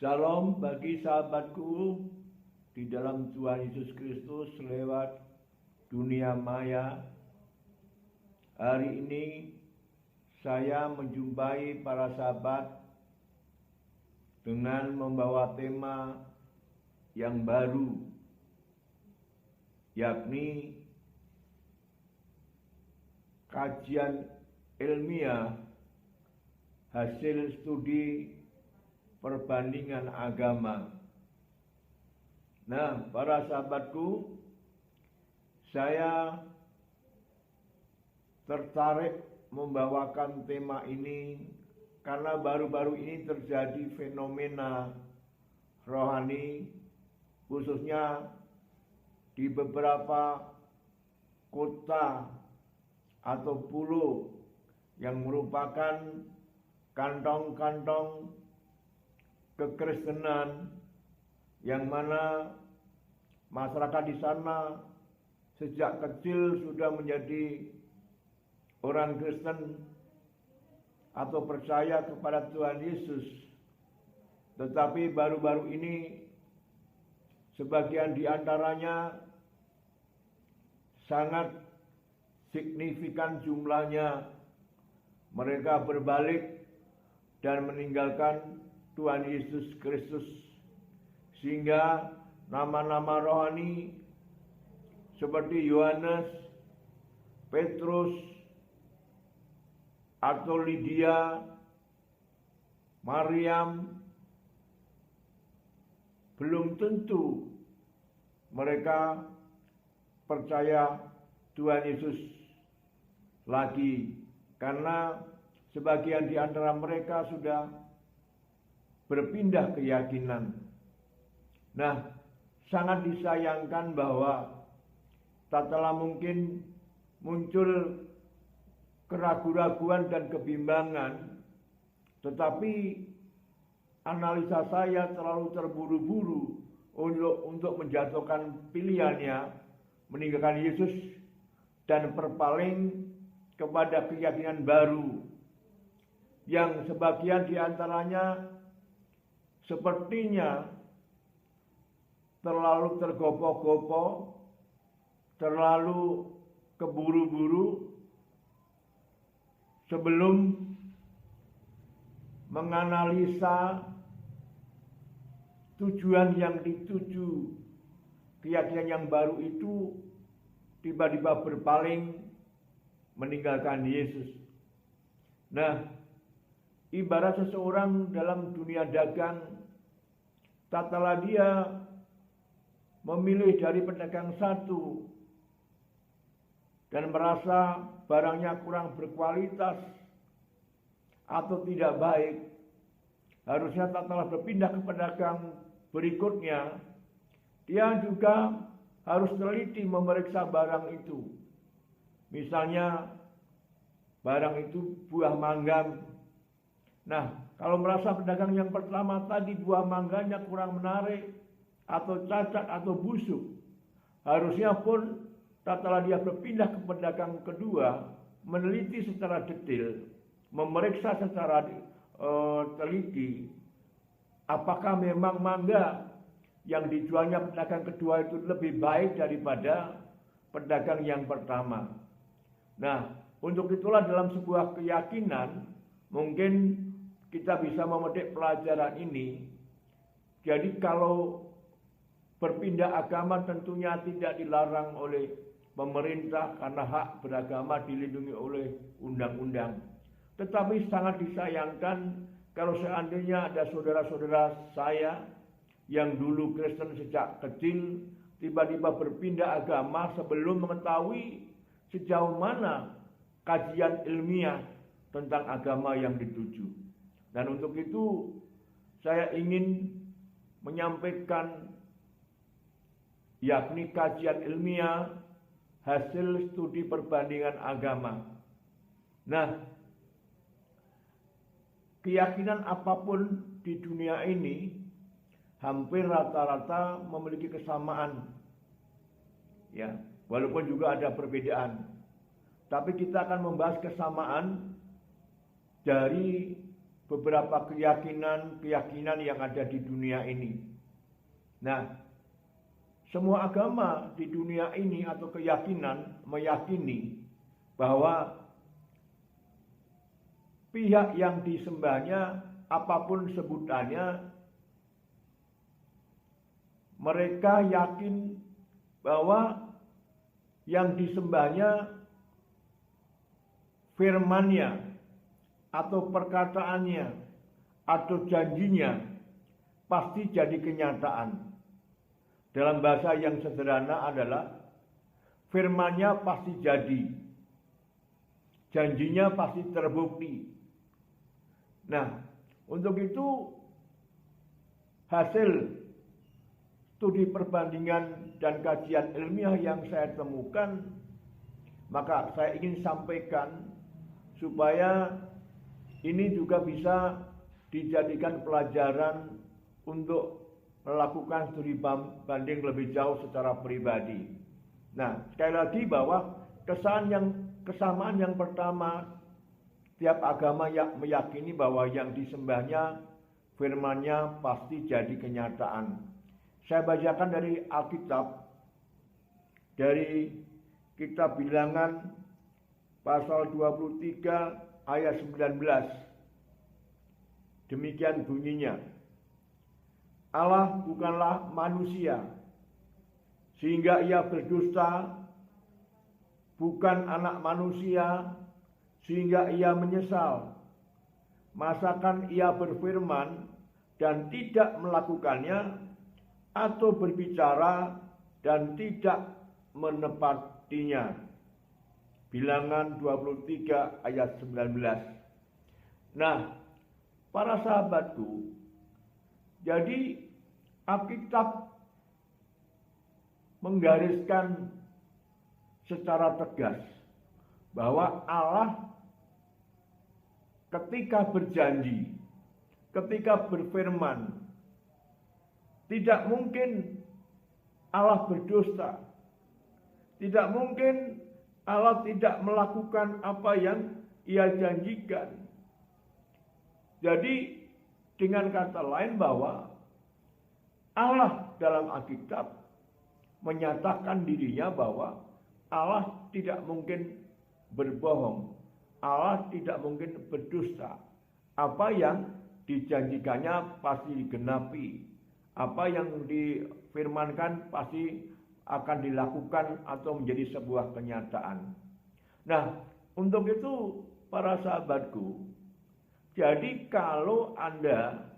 Shalom bagi sahabatku di dalam Tuhan Yesus Kristus lewat dunia maya. Hari ini saya menjumpai para sahabat dengan membawa tema yang baru, yakni kajian ilmiah hasil studi perbandingan agama. Nah, para sahabatku, saya tertarik membawakan tema ini karena baru-baru ini terjadi fenomena rohani, khususnya di beberapa kota atau pulau yang merupakan kantong-kantong kekristenan, yang mana masyarakat di sana sejak kecil sudah menjadi orang Kristen atau percaya kepada Tuhan Yesus. Tetapi baru-baru ini sebagian di antaranya sangat signifikan jumlahnya, mereka berbalik dan meninggalkan Tuhan Yesus Kristus, sehingga nama-nama rohani seperti Yohanes, Petrus, atau Lydia, Maryam, belum tentu mereka percaya Tuhan Yesus lagi, karena sebagian di antara mereka sudah berpindah keyakinan. Nah, sangat disayangkan bahwa tak telah mungkin muncul keraguan-raguan dan kebimbangan, tetapi analisa saya terlalu terburu-buru untuk menjatuhkan pilihannya meninggalkan Yesus dan berpaling kepada keyakinan baru yang sebagian di antaranya sepertinya terlalu tergopoh-gopoh, terlalu keburu-buru sebelum menganalisa tujuan yang dituju keyakinan yang baru itu, tiba-tiba berpaling meninggalkan Yesus. Nah, ibarat seseorang dalam dunia dagang, tak kalah dia memilih dari pedagang satu dan merasa barangnya kurang berkualitas atau tidak baik, harusnya tak kalah berpindah ke pedagang berikutnya. Dia juga harus teliti memeriksa barang itu. Misalnya barang itu buah mangga. Nah, kalau merasa pedagang yang pertama tadi buah mangganya kurang menarik atau cacat atau busuk, harusnya pun setelah dia berpindah ke pedagang kedua, meneliti secara detail, memeriksa secara teliti, apakah memang mangga yang dijualnya pedagang kedua itu lebih baik daripada pedagang yang pertama. Nah, untuk itulah dalam sebuah keyakinan, mungkin kita bisa memetik pelajaran ini. Jadi kalau berpindah agama tentunya tidak dilarang oleh pemerintah karena hak beragama dilindungi oleh undang-undang. Tetapi sangat disayangkan kalau seandainya ada saudara-saudara saya yang dulu Kristen sejak kecil, tiba-tiba berpindah agama sebelum mengetahui sejauh mana kajian ilmiah tentang agama yang dituju. Dan untuk itu saya ingin menyampaikan yakni kajian ilmiah hasil studi perbandingan agama. Nah, keyakinan apapun di dunia ini hampir rata-rata memiliki kesamaan. Ya, walaupun juga ada perbedaan. Tapi kita akan membahas kesamaan dari beberapa keyakinan yang ada di dunia ini. Nah, semua agama di dunia ini atau keyakinan meyakini bahwa pihak yang disembahnya, apapun sebutannya, mereka yakin bahwa yang disembahnya firman-Nya atau perkataannya atau janjinya pasti jadi kenyataan. Dalam bahasa yang sederhana adalah firman-Nya pasti jadi, janjinya pasti terbukti. Nah, untuk itu hasil studi perbandingan dan kajian ilmiah yang saya temukan, maka saya ingin sampaikan supaya ini juga bisa dijadikan pelajaran untuk melakukan studi banding lebih jauh secara pribadi. Nah, sekali lagi bahwa kesamaan yang pertama, tiap agama yang meyakini bahwa yang disembahnya firman-Nya pasti jadi kenyataan. Saya bacakan dari Alkitab, dari kitab Bilangan pasal 23 ayat 19. Demikian bunyinya. Allah bukanlah manusia sehingga ia berdusta, bukan anak manusia sehingga ia menyesal. Masakan ia berfirman dan tidak melakukannya, atau berbicara dan tidak menepatinya. Bilangan 23 ayat 19. Nah, para sahabatku, jadi Alkitab menggariskan secara tegas bahwa Allah ketika berjanji, ketika berfirman, tidak mungkin Allah berdusta. Tidak mungkin Allah tidak melakukan apa yang Ia janjikan. Jadi dengan kata lain bahwa Allah dalam Alkitab menyatakan dirinya bahwa Allah tidak mungkin berbohong. Allah tidak mungkin berdusta. Apa yang dijanjikannya pasti digenapi. Apa yang difirmankan pasti akan dilakukan atau menjadi sebuah kenyataan. Nah, untuk itu para sahabatku, jadi kalau Anda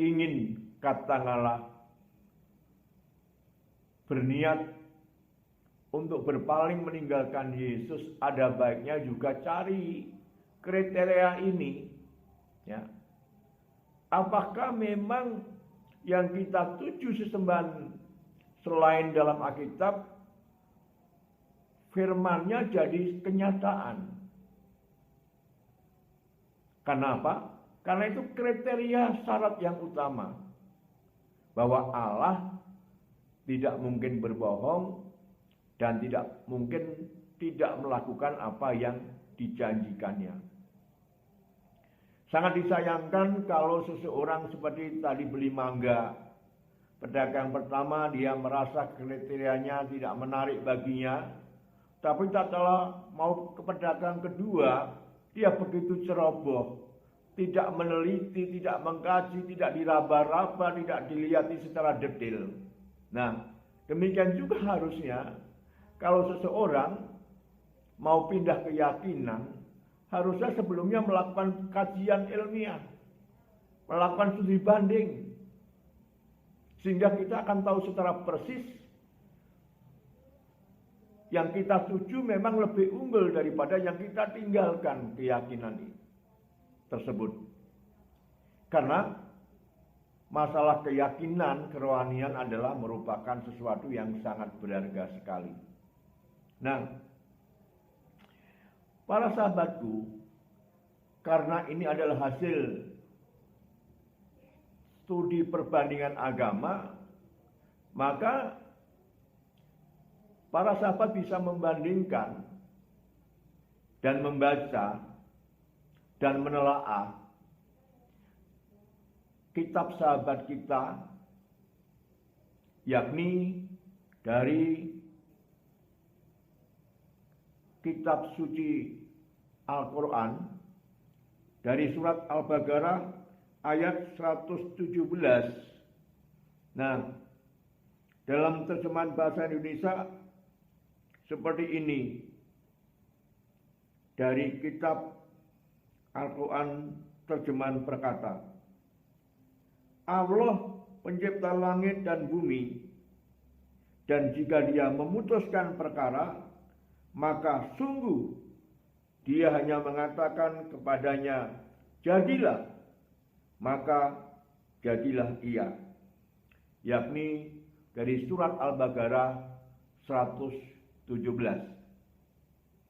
ingin katakanlah berniat untuk berpaling meninggalkan Yesus, ada baiknya juga cari kriteria ini. Ya. Apakah memang yang kita tuju sesembahan selain dalam Alkitab, firman-Nya jadi kenyataan? Kenapa? Karena itu kriteria syarat yang utama. Bahwa Allah tidak mungkin berbohong dan tidak mungkin tidak melakukan apa yang dijanjikannya. Sangat disayangkan kalau seseorang seperti tadi beli mangga. Pedagang pertama dia merasa kriterianya tidak menarik baginya. Tapi setelah mau ke pedagang kedua, dia begitu ceroboh, tidak meneliti, tidak mengkaji, tidak diraba-raba, tidak dilihati secara detail. Nah, demikian juga harusnya kalau seseorang mau pindah keyakinan, harusnya sebelumnya melakukan kajian ilmiah, melakukan studi banding, sehingga kita akan tahu secara persis yang kita tuju memang lebih unggul daripada yang kita tinggalkan keyakinan tersebut. Karena masalah keyakinan, kerohanian adalah merupakan sesuatu yang sangat berharga sekali. Nah, para sahabatku, karena ini adalah hasil studi perbandingan agama, maka para sahabat bisa membandingkan dan membaca dan menelaah kitab sahabat kita, yakni dari kitab suci Al-Quran, dari surat Al-Baqarah ayat 117. Nah, dalam terjemahan bahasa Indonesia seperti ini. Dari kitab Al-Quran terjemahan berkata, Allah pencipta langit dan bumi, dan jika dia memutuskan perkara, maka sungguh dia hanya mengatakan kepadanya, jadilah, maka jadilah ia. Yakni dari surat Al-Baqarah 117.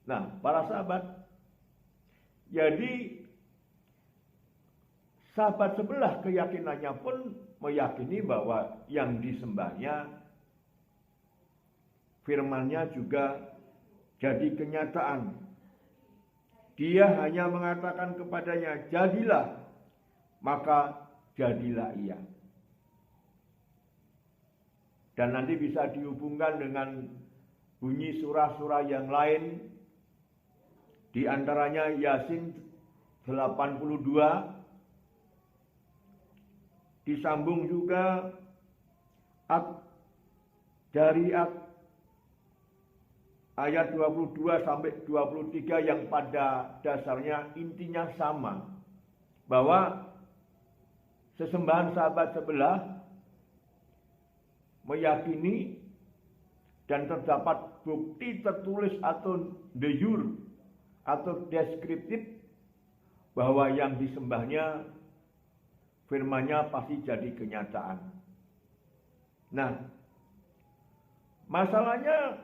Nah, para sahabat, jadi sahabat sebelah keyakinannya pun meyakini bahwa yang disembahnya, firman-Nya juga jadi kenyataan. Dia hanya mengatakan kepadanya, jadilah, maka jadilah ia. Dan nanti bisa dihubungkan dengan bunyi surah-surah yang lain, di antaranya Yasin 82, disambung juga dari ayat 22 sampai 23 yang pada dasarnya intinya sama, bahwa sesembahan sahabat sebelah meyakini dan terdapat bukti tertulis atau de jure atau deskriptif bahwa yang disembahnya, firman-Nya pasti jadi kenyataan. Nah, masalahnya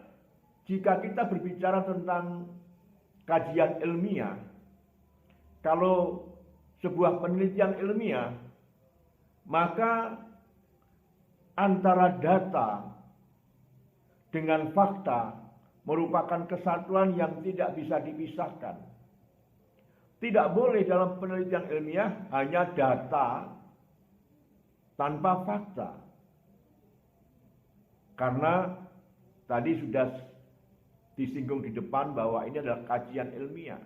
jika kita berbicara tentang kajian ilmiah, kalau sebuah penelitian ilmiah, maka antara data dengan fakta merupakan kesatuan yang tidak bisa dipisahkan. Tidak boleh dalam penelitian ilmiah hanya data tanpa fakta. Karena tadi sudah disinggung di depan bahwa ini adalah kajian ilmiah.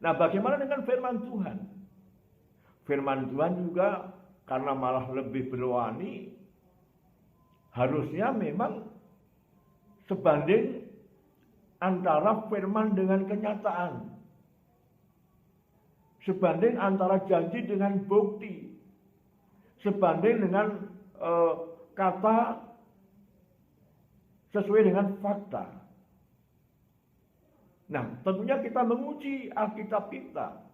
Nah, bagaimana dengan firman Tuhan? Firman Tuhan juga karena malah lebih berwarni, harusnya memang sebanding antara firman dengan kenyataan. Sebanding antara janji dengan bukti. Sebanding dengan kata sesuai dengan fakta. Nah, tentunya kita menguji Alkitab kita.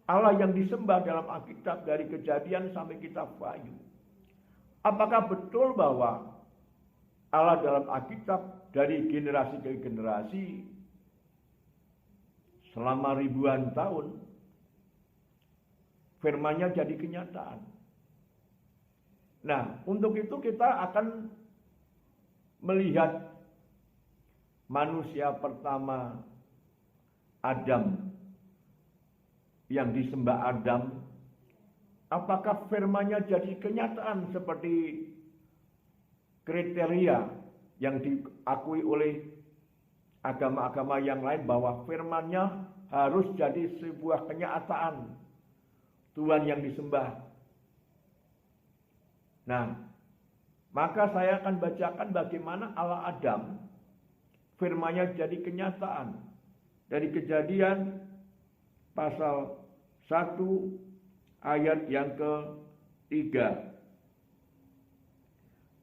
Allah yang disembah dalam Alkitab dari Kejadian sampai kitab Wahyu. Apakah betul bahwa Allah dalam Alkitab dari generasi ke generasi selama ribuan tahun firman-Nya jadi kenyataan. Nah, untuk itu kita akan melihat manusia pertama, Adam, yang disembah Adam, apakah firman-Nya jadi kenyataan seperti kriteria yang diakui oleh agama-agama yang lain bahwa firman-Nya harus jadi sebuah kenyataan Tuhan yang disembah. Nah, maka saya akan bacakan bagaimana Allah Adam firman-Nya jadi kenyataan dari Kejadian pasal 1 ayat yang ke-3.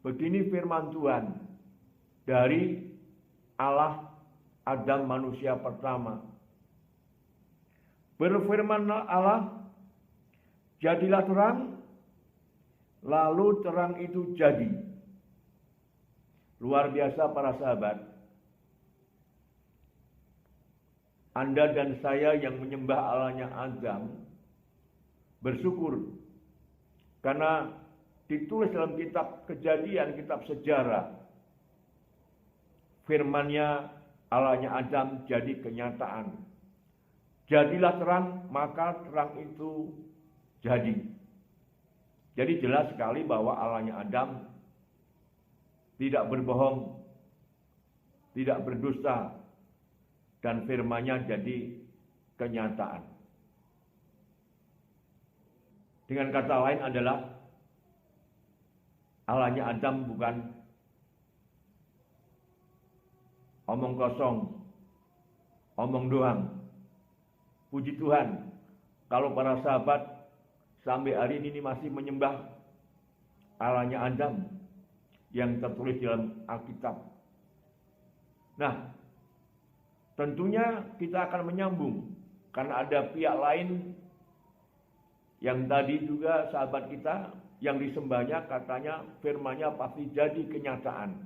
Begini firman Tuhan dari Allah Adam manusia pertama. Berfirmanlah Allah, jadilah terang, lalu terang itu jadi. Luar biasa para sahabat. Anda dan saya yang menyembah Allahnya Adam bersyukur karena ditulis dalam kitab Kejadian, kitab sejarah, firman-Nya Allahnya Adam jadi kenyataan. jadilah terang, maka terang itu jadi. Jadi jelas sekali bahwa Allahnya Adam tidak berbohong, tidak berdusta, dan firman-Nya jadi kenyataan. Dengan kata lain adalah Allahnya Adam bukan omong kosong, omong doang. Puji Tuhan, kalau para sahabat sampai hari ini masih menyembah Allahnya Adam yang tertulis dalam Alkitab. Nah, tentunya kita akan menyambung karena ada pihak lain yang tadi juga sahabat kita yang disembahnya katanya firman-Nya pasti jadi kenyataan.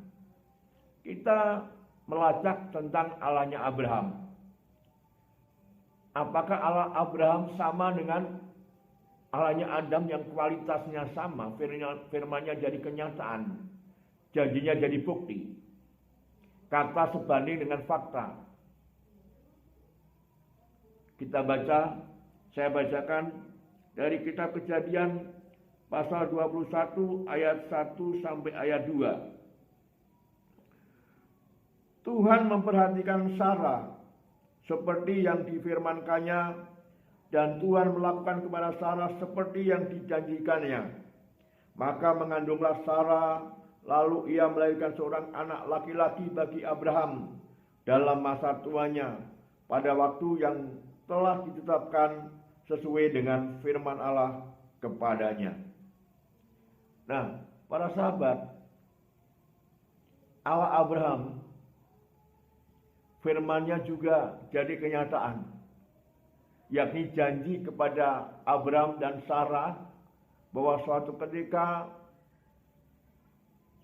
Kita melacak tentang Allahnya Abraham. Apakah Allah Abraham sama dengan Allahnya Adam yang kualitasnya sama, firman-Nya jadi kenyataan, janjinya jadi bukti, kata sebanding dengan fakta. Kita baca, saya bacakan dari kitab Kejadian pasal 21 ayat 1 sampai ayat 2. Tuhan memperhatikan Sarah seperti yang difirmankannya, dan Tuhan melakukan kepada Sarah seperti yang dijanjikannya. Maka mengandunglah Sarah, lalu ia melahirkan seorang anak laki-laki bagi Abraham dalam masa tuanya, pada waktu yang telah ditetapkan sesuai dengan firman Allah kepadanya. Nah, para sahabat, Allah Abraham, firman-Nya juga jadi kenyataan, yakni janji kepada Abraham dan Sarah bahwa suatu ketika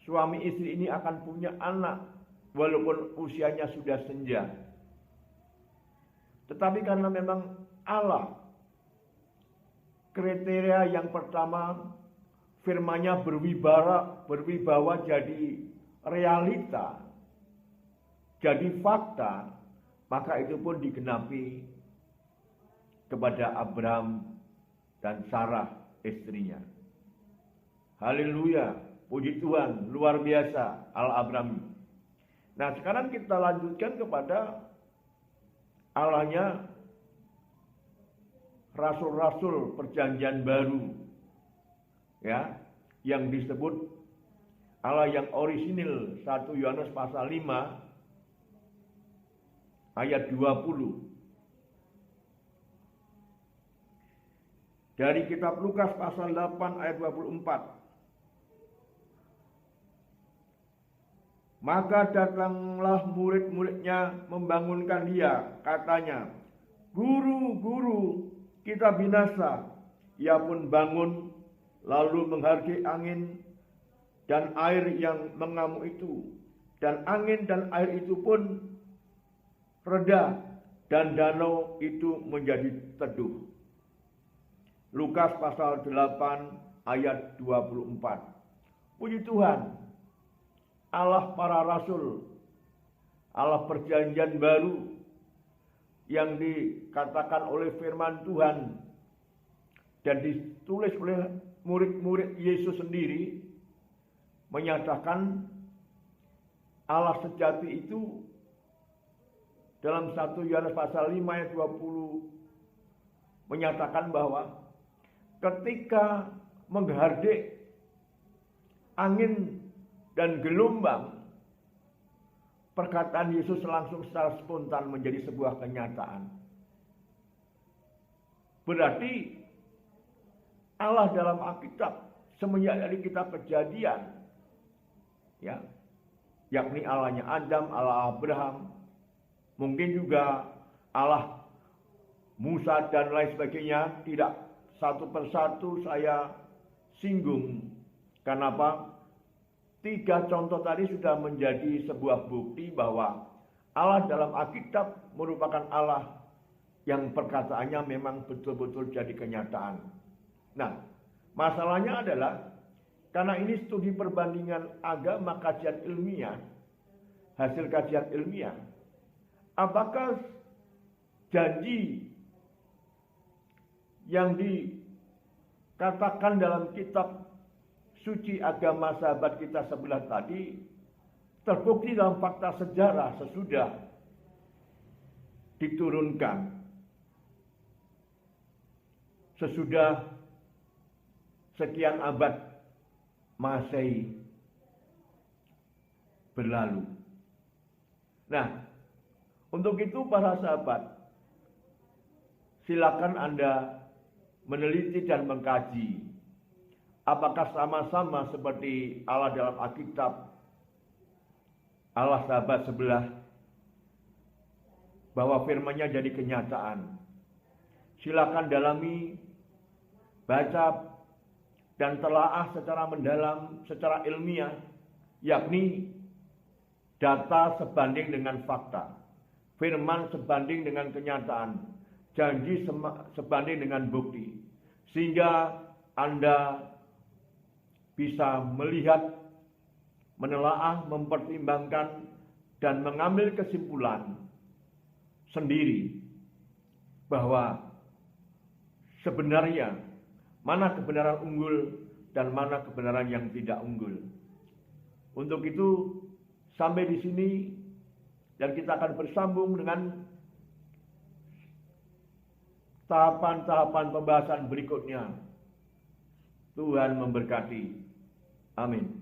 suami istri ini akan punya anak walaupun usianya sudah senja. Tetapi karena memang Allah, kriteria yang pertama, firman-Nya berwibawa jadi realita, jadi fakta, maka itu pun digenapi kepada Abraham dan Sarah istrinya. Haleluya, puji Tuhan, luar biasa Allah Abraham. Nah, sekarang kita lanjutkan kepada Allahnya rasul-rasul perjanjian baru, ya, yang disebut Allah yang orisinil. 1 Yohanes pasal 5 ayat 20. Dari kitab Lukas pasal 8 ayat 24. Maka datanglah murid-muridnya membangunkan dia, katanya, "Guru, guru, kita binasa." Ia pun bangun, lalu menghargai angin dan air yang mengamuk itu. Dan angin dan air itu pun reda, dan danau itu menjadi teduh. Lukas pasal 8 ayat 24. Puji Tuhan, Allah para rasul, Allah perjanjian baru yang dikatakan oleh firman Tuhan dan ditulis oleh murid-murid Yesus sendiri, menyatakan Allah sejati itu dalam 1 Yohanes pasal 5 ayat 20 menyatakan bahwa ketika menghardik angin dan gelombang, perkataan Yesus langsung secara spontan menjadi sebuah kenyataan. Berarti Allah dalam Alkitab semenjak dari kitab Kejadian, ya, yakni Allahnya Adam, Allah Abraham, mungkin juga Allah Musa dan lain sebagainya, tidak satu persatu saya singgung. Kenapa? 3 contoh tadi sudah menjadi sebuah bukti bahwa Allah dalam Alkitab merupakan Allah yang perkataannya memang betul-betul jadi kenyataan. Nah, masalahnya adalah karena ini studi perbandingan agama, kajian ilmiah, hasil kajian ilmiah, apakah janji yang dikatakan dalam kitab suci agama sahabat kita sebelah tadi terbukti dalam fakta sejarah sesudah diturunkan, sesudah sekian abad Masehi berlalu. Nah, untuk itu para sahabat, silakan Anda meneliti dan mengkaji apakah sama-sama seperti Allah dalam Alkitab, Allah sahabat sebelah, bahwa firman-Nya jadi kenyataan. Silakan dalami, baca, dan telaah secara mendalam, secara ilmiah, yakni data sebanding dengan fakta, firman sebanding dengan kenyataan, janji sebanding dengan bukti, sehingga Anda bisa melihat, menelaah, mempertimbangkan, dan mengambil kesimpulan sendiri bahwa sebenarnya mana kebenaran unggul dan mana kebenaran yang tidak unggul. Untuk itu, sampai di sini, dan kita akan bersambung dengan tahapan-tahapan pembahasan berikutnya. Tuhan memberkati. Amin.